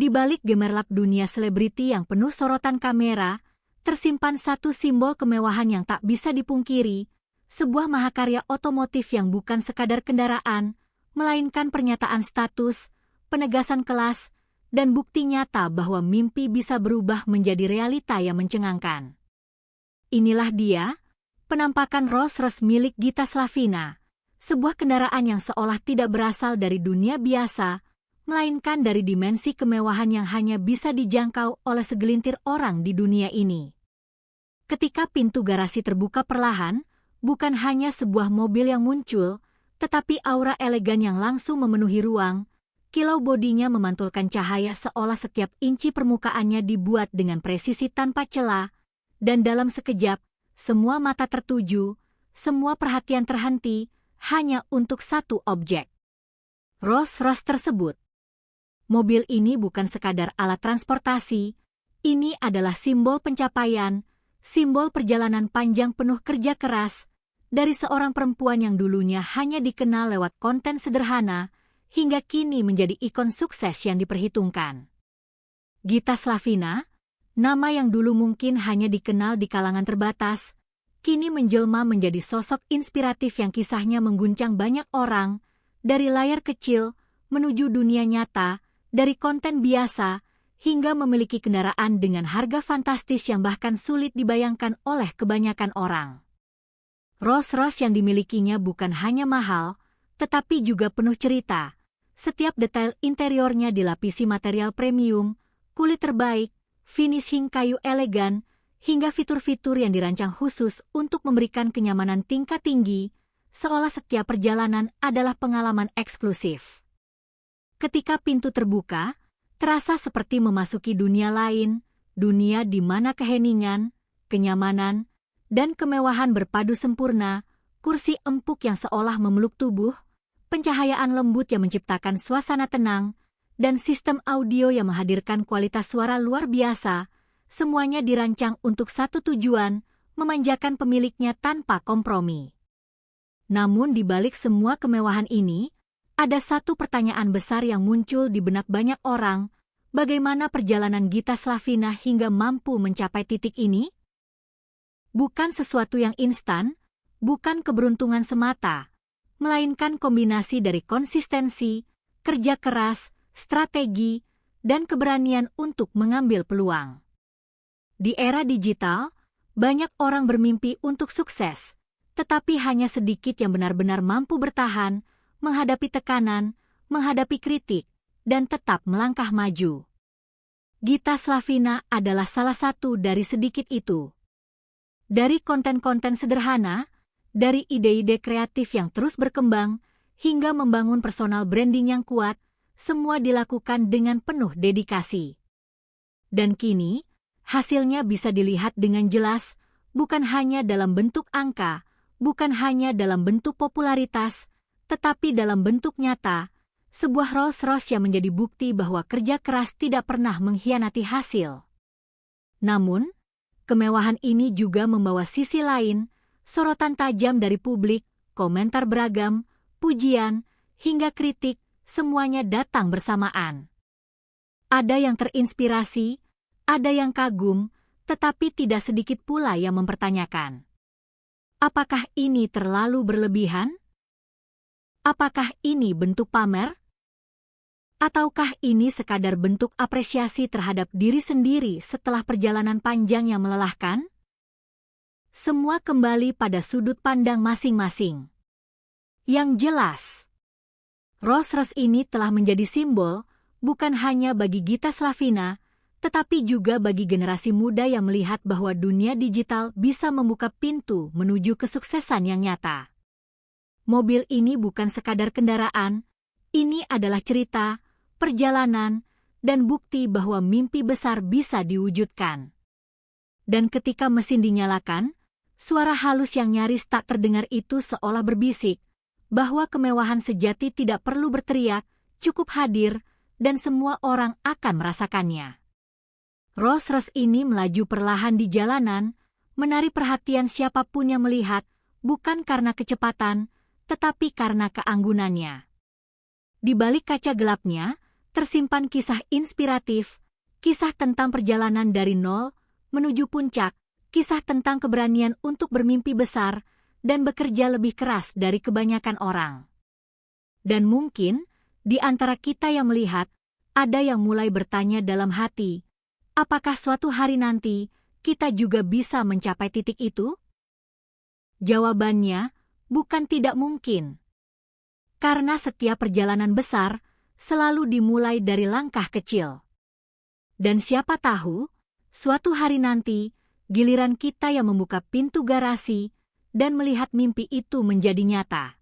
Di balik gemerlap dunia selebriti yang penuh sorotan kamera, tersimpan satu simbol kemewahan yang tak bisa dipungkiri, sebuah mahakarya otomotif yang bukan sekadar kendaraan, melainkan pernyataan status, penegasan kelas, dan bukti nyata bahwa mimpi bisa berubah menjadi realita yang mencengangkan. Inilah dia, penampakan Rolls-Royce milik Gita Slavina, sebuah kendaraan yang seolah tidak berasal dari dunia biasa, melainkan dari dimensi kemewahan yang hanya bisa dijangkau oleh segelintir orang di dunia ini. Ketika pintu garasi terbuka perlahan, bukan hanya sebuah mobil yang muncul, tetapi aura elegan yang langsung memenuhi ruang. Kilau bodinya memantulkan cahaya seolah setiap inci permukaannya dibuat dengan presisi tanpa celah, dan dalam sekejap, semua mata tertuju, semua perhatian terhenti, hanya untuk satu objek. Rolls-Royce tersebut. Mobil ini bukan sekadar alat transportasi, ini adalah simbol pencapaian, simbol perjalanan panjang penuh kerja keras, dari seorang perempuan yang dulunya hanya dikenal lewat konten sederhana, hingga kini menjadi ikon sukses yang diperhitungkan. Gita Slavina, nama yang dulu mungkin hanya dikenal di kalangan terbatas, kini menjelma menjadi sosok inspiratif yang kisahnya mengguncang banyak orang, dari layar kecil menuju dunia nyata, dari konten biasa hingga memiliki kendaraan dengan harga fantastis yang bahkan sulit dibayangkan oleh kebanyakan orang. Rolls-Royce yang dimilikinya bukan hanya mahal, tetapi juga penuh cerita. Setiap detail interiornya dilapisi material premium, kulit terbaik, finishing kayu elegan, hingga fitur-fitur yang dirancang khusus untuk memberikan kenyamanan tingkat tinggi, seolah setiap perjalanan adalah pengalaman eksklusif. Ketika pintu terbuka, terasa seperti memasuki dunia lain, dunia di mana keheningan, kenyamanan, dan kemewahan berpadu sempurna, kursi empuk yang seolah memeluk tubuh, pencahayaan lembut yang menciptakan suasana tenang, dan sistem audio yang menghadirkan kualitas suara luar biasa, semuanya dirancang untuk satu tujuan, memanjakan pemiliknya tanpa kompromi. Namun di balik semua kemewahan ini, ada satu pertanyaan besar yang muncul di benak banyak orang, bagaimana perjalanan Gita Slavina hingga mampu mencapai titik ini? Bukan sesuatu yang instan, bukan keberuntungan semata, melainkan kombinasi dari konsistensi, kerja keras, strategi, dan keberanian untuk mengambil peluang. Di era digital, banyak orang bermimpi untuk sukses, tetapi hanya sedikit yang benar-benar mampu bertahan, menghadapi tekanan, menghadapi kritik, dan tetap melangkah maju. Gita Slavina adalah salah satu dari sedikit itu. Dari konten-konten sederhana, dari ide-ide kreatif yang terus berkembang, hingga membangun personal branding yang kuat, semua dilakukan dengan penuh dedikasi. Dan kini, hasilnya bisa dilihat dengan jelas, bukan hanya dalam bentuk angka, bukan hanya dalam bentuk popularitas, tetapi dalam bentuk nyata, sebuah Rolls-Royce yang menjadi bukti bahwa kerja keras tidak pernah mengkhianati hasil. Namun, kemewahan ini juga membawa sisi lain, sorotan tajam dari publik, komentar beragam, pujian, hingga kritik, semuanya datang bersamaan. Ada yang terinspirasi, ada yang kagum, tetapi tidak sedikit pula yang mempertanyakan. Apakah ini terlalu berlebihan? Apakah ini bentuk pamer? Ataukah ini sekadar bentuk apresiasi terhadap diri sendiri setelah perjalanan panjang yang melelahkan? Semua kembali pada sudut pandang masing-masing. Yang jelas, Rolls-Royce ini telah menjadi simbol bukan hanya bagi Gita Slavina, tetapi juga bagi generasi muda yang melihat bahwa dunia digital bisa membuka pintu menuju kesuksesan yang nyata. Mobil ini bukan sekadar kendaraan, ini adalah cerita, perjalanan, dan bukti bahwa mimpi besar bisa diwujudkan. Dan ketika mesin dinyalakan, suara halus yang nyaris tak terdengar itu seolah berbisik, bahwa kemewahan sejati tidak perlu berteriak, cukup hadir, dan semua orang akan merasakannya. Rolls-Royce ini melaju perlahan di jalanan, menarik perhatian siapapun yang melihat, bukan karena kecepatan, tetapi karena keanggunannya. Di balik kaca gelapnya, tersimpan kisah inspiratif, kisah tentang perjalanan dari nol menuju puncak, kisah tentang keberanian untuk bermimpi besar dan bekerja lebih keras dari kebanyakan orang. Dan mungkin, di antara kita yang melihat, ada yang mulai bertanya dalam hati, apakah suatu hari nanti kita juga bisa mencapai titik itu? Jawabannya, bukan tidak mungkin. Karena setiap perjalanan besar selalu dimulai dari langkah kecil. Dan siapa tahu, suatu hari nanti, giliran kita yang membuka pintu garasi dan melihat mimpi itu menjadi nyata.